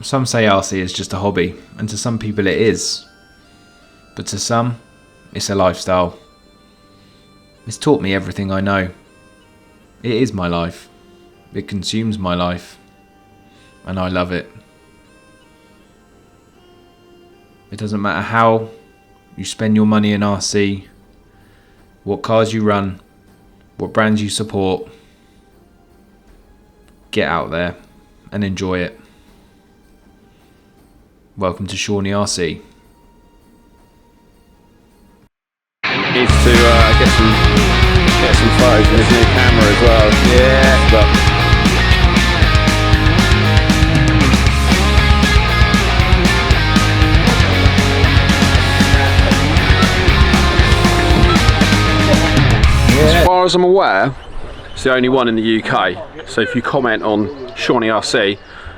Some say RC is just a hobby, and to some people it is. But to some, it's a lifestyle. It's taught me everything I know. It is my life. It consumes my life. And I love it. It doesn't matter how you spend your money in RC, what cars you run, what brands you support. Get out there and enjoy it. Welcome to Shawnee RC. Needs to get some photos with his new camera as well. Yeah. But as far as I'm aware, it's the only one in the UK. So if you comment on Shawnee RC,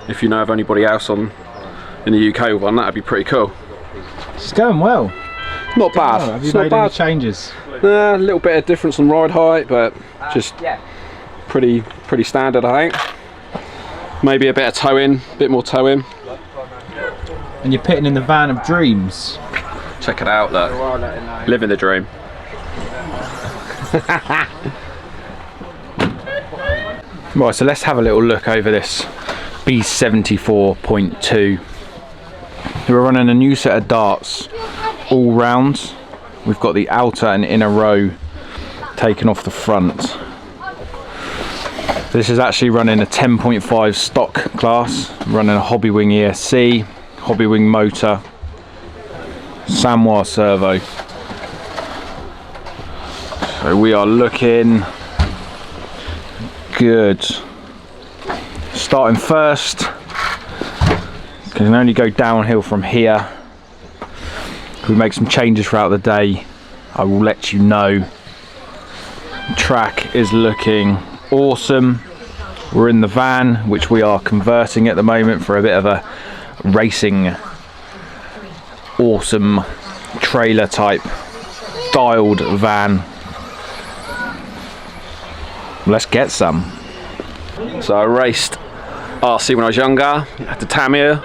if you know of anybody else in the UK with one, that'd be pretty cool. It's going well. Not bad. Have you made any changes? A little bit of difference on ride height, but just pretty standard, I think. Maybe a bit of towing, a bit more towing. And you're pitting in the van of dreams. Check it out, look. Living the dream. Right, so let's have a little look over this B74.2. We're running a new set of darts all round. We've got the outer and inner row taken off the front. This is actually running a 10.5 stock class, running a Hobbywing ESC, Hobbywing motor, Samoa servo. So we are looking good. Starting first, can only go downhill from here. If we make some changes throughout the day, I will let you know. The track is looking awesome. We're in the van, which we are converting at the moment for a bit of a racing, awesome trailer type dialed van. Let's get some. So I raced RC when I was younger, had the Tamiya,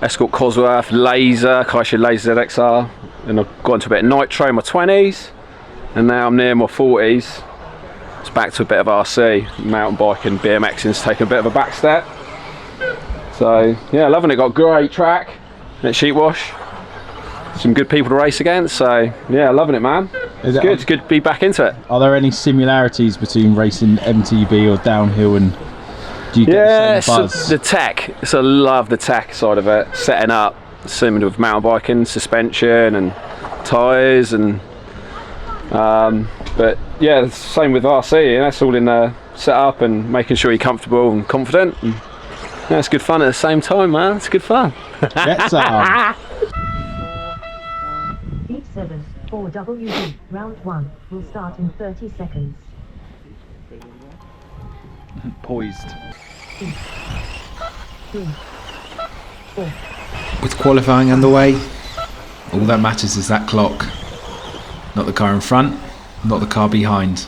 Escort Cosworth, Laser, Kaisha Laser ZXR, and I've got into a bit of Nitro in my 20s, and now I'm near my 40s. It's back to a bit of RC, mountain bike and BMXing's taking a bit of a back step. So yeah, loving it. Got a great track at Sheepwash, some good people to race against, so yeah, loving it, man. It's good to be back into it. Are there any similarities between racing MTB or downhill, and do you get the same buzz? The tech. So I love the tech side of it. Setting up, similar with mountain biking, suspension and tyres, and but yeah, it's the same with RC. And that's all in the setup and making sure you're comfortable and confident. And, yeah, it's good fun at the same time, man. It's good fun. Get some. B74.2, round 1, will start in 30 seconds. Poised. 3, 4. With qualifying underway, all that matters is that clock. Not the car in front, not the car behind.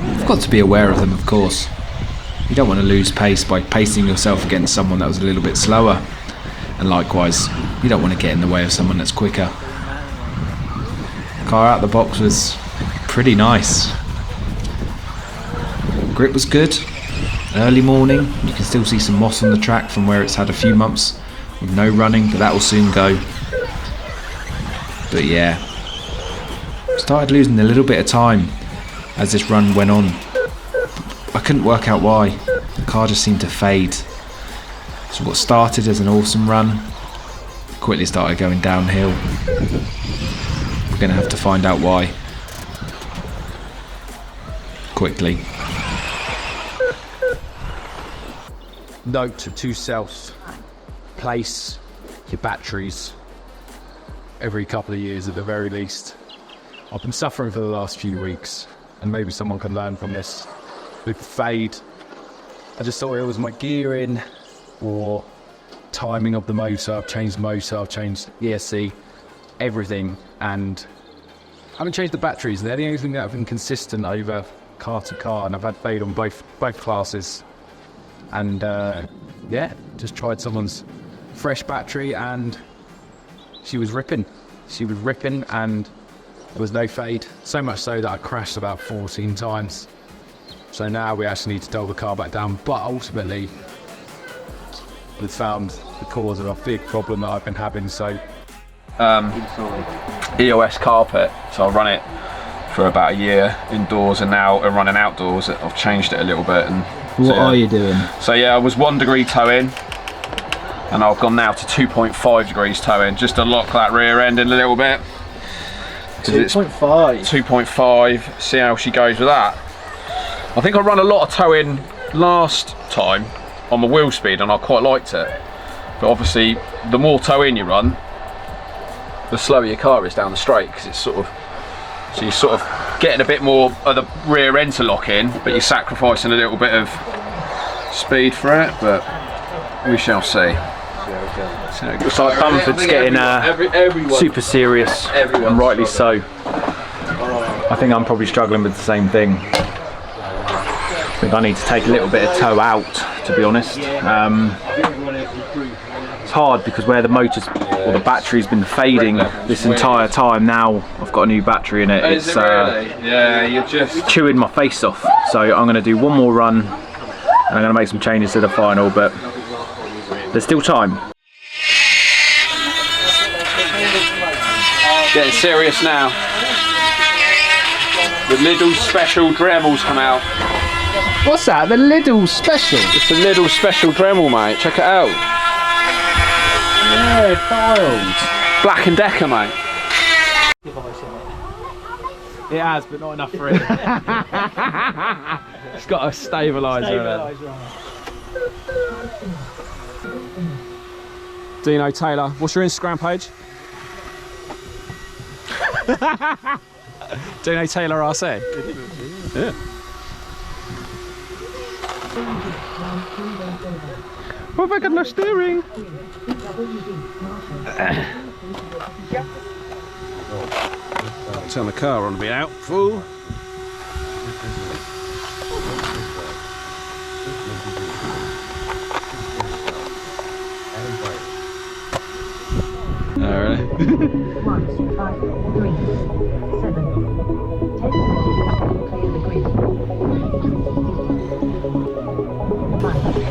You've got to be aware of them, of course. You don't want to lose pace by pacing yourself against someone that was a little bit slower. And likewise, you don't want to get in the way of someone that's quicker. Car out the box was pretty nice. Grip was good. Early morning, you can still see some moss on the track from where it's had a few months with no running, but that will soon go. But yeah, started losing a little bit of time as this run went on. I couldn't work out why. The car just seemed to fade. So what started as an awesome run quickly started going downhill. We're going to have to find out why. Quickly. Note to self: place your batteries every couple of years at the very least. I've been suffering for the last few weeks, and maybe someone can learn from this. With fade, I just thought it was my gearing or timing of the motor. I've changed motor, I've changed ESC, everything, and I haven't changed the batteries. They're the only thing that have been consistent over car to car, and I've had fade on both classes. And yeah, just tried someone's fresh battery and she was ripping. She was ripping and there was no fade. So much so that I crashed about 14 times. So now we actually need to dull the car back down. But ultimately, we've found the cause of a big problem that I've been having. So EOS carpet, so I run it for about a year indoors, and now I'm running outdoors. I've changed it a little bit. And What are you doing? So yeah, I was 1 degree towing, and I've gone now to 2.5 degrees towing, just to lock that rear end in a little bit. 2.5. 2.5. See how she goes with that. I think I run a lot of towing last time on my wheel speed, and I quite liked it. But obviously, the more towing you run, the slower your car is down the straight, because it's sort of, so you're sort of getting a bit more of the rear end to lock in, but you're sacrificing a little bit of speed for it. But we shall see. Looks like Bamford's getting super serious, and rightly so. I think I'm probably struggling with the same thing. I think I need to take a little bit of tow out, to be honest. It's hard because where the motor's or the battery's been fading this entire time, now I've got a new battery in it. It's yeah, you're just chewing my face off. So I'm going to do one more run and I'm going to make some changes to the final, but there's still time. getting serious now. The Lidl special Dremels come out. What's that? The Lidl special? It's a Lidl special Dremel, mate. Check it out. Yeah, dialed. Black and Decker, mate. It has, but not enough for it. It's got a stabiliser in it. Dino Taylor, what's your Instagram page? Dino Taylor RC. Yeah. What have I got no steering? Turn the car on to be out full. Alright. 1, 5, 3, 7. 10 seconds to clear the grid. 5,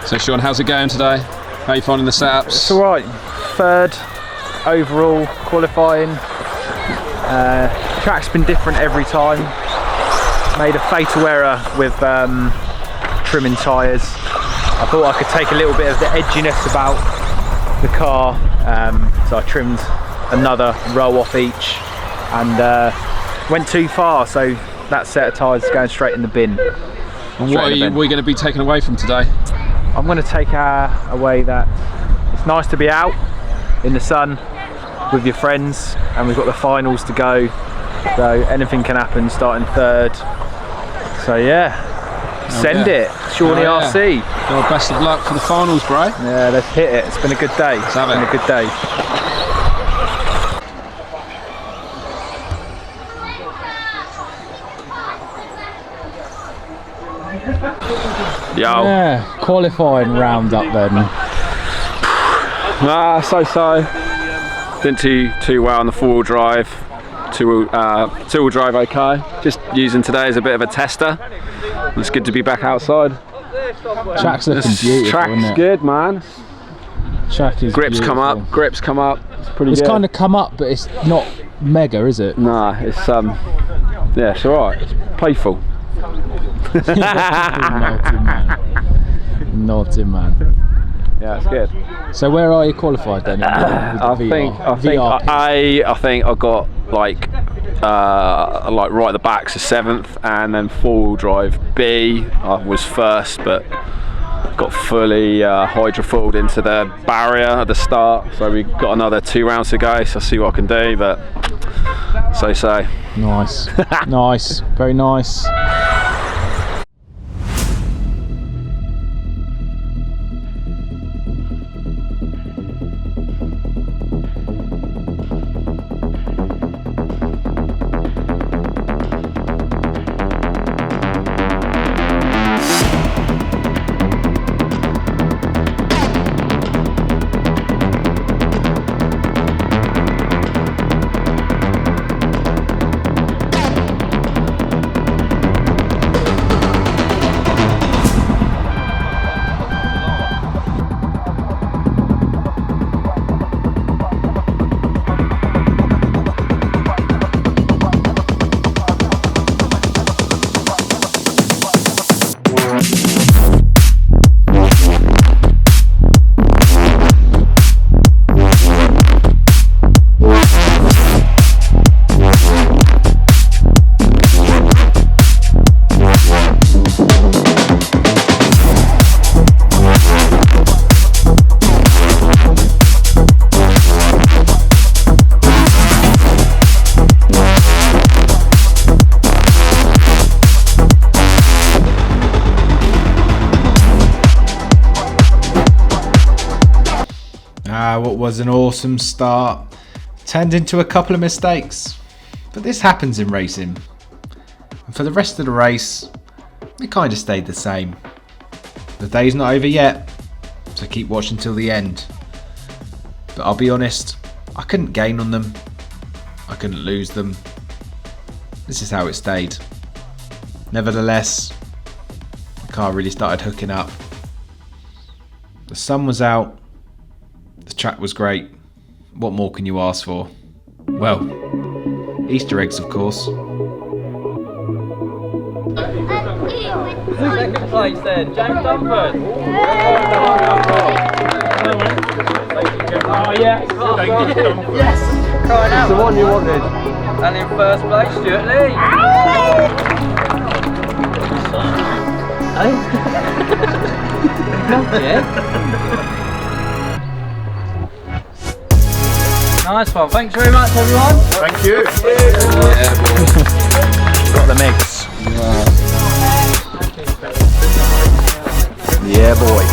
So Sean, how's it going today? How are you finding the setups? It's alright. Third overall qualifying. Track's been different every time. Made a fatal error with trimming tyres. I thought I could take a little bit of the edginess about the car, so I trimmed another row off each and went too far, so that set of tyres is going straight in the bin. And what are we going to be taking away from today? I'm going to take away that it's nice to be out in the sun with your friends, and we've got the finals to go, so anything can happen starting third. So yeah, send it, Shawnee RC. Well, best of luck for the finals, bro. Yeah, let's hit it. It's been a good day. It's been a good day. Yo. Yeah, qualifying round up then. So. Didn't too well on the four-wheel drive. Two-wheel drive okay. Just using today as a bit of a tester. It's good to be back outside. Track's looking beautiful, Track's isn't it? good, man. Track is Grips beautiful. come up. It's pretty It's good. kind of come up, but it's not mega, is it? Nah, it's yeah, it's alright. It's playful. Naughty man. Yeah, it's good. So where are you qualified then? I think I got like right at the back, so 7th, and then four-wheel drive B. I was first, but got fully hydrofoiled into the barrier at the start. So we got another 2 rounds to go. So I'll see what I can do, but so. Nice, nice, very nice. What was an awesome start turned into a couple of mistakes, but this happens in racing. And for the rest of the race, it kind of stayed the same. The day's not over yet, so keep watching till the end. But I'll be honest, I couldn't gain on them, I couldn't lose them. This is how it stayed. Nevertheless, the car really started hooking up. The sun was out. The track was great. What more can you ask for? Well, Easter eggs, of course. Second place then, James Dunford. Oh yeah. Yes. Crying out. The one you wanted. And in first place, Stuart Lee. Yeah. Nice one. Thanks very much, everyone. Thank you. Got the mix. Yeah, boy.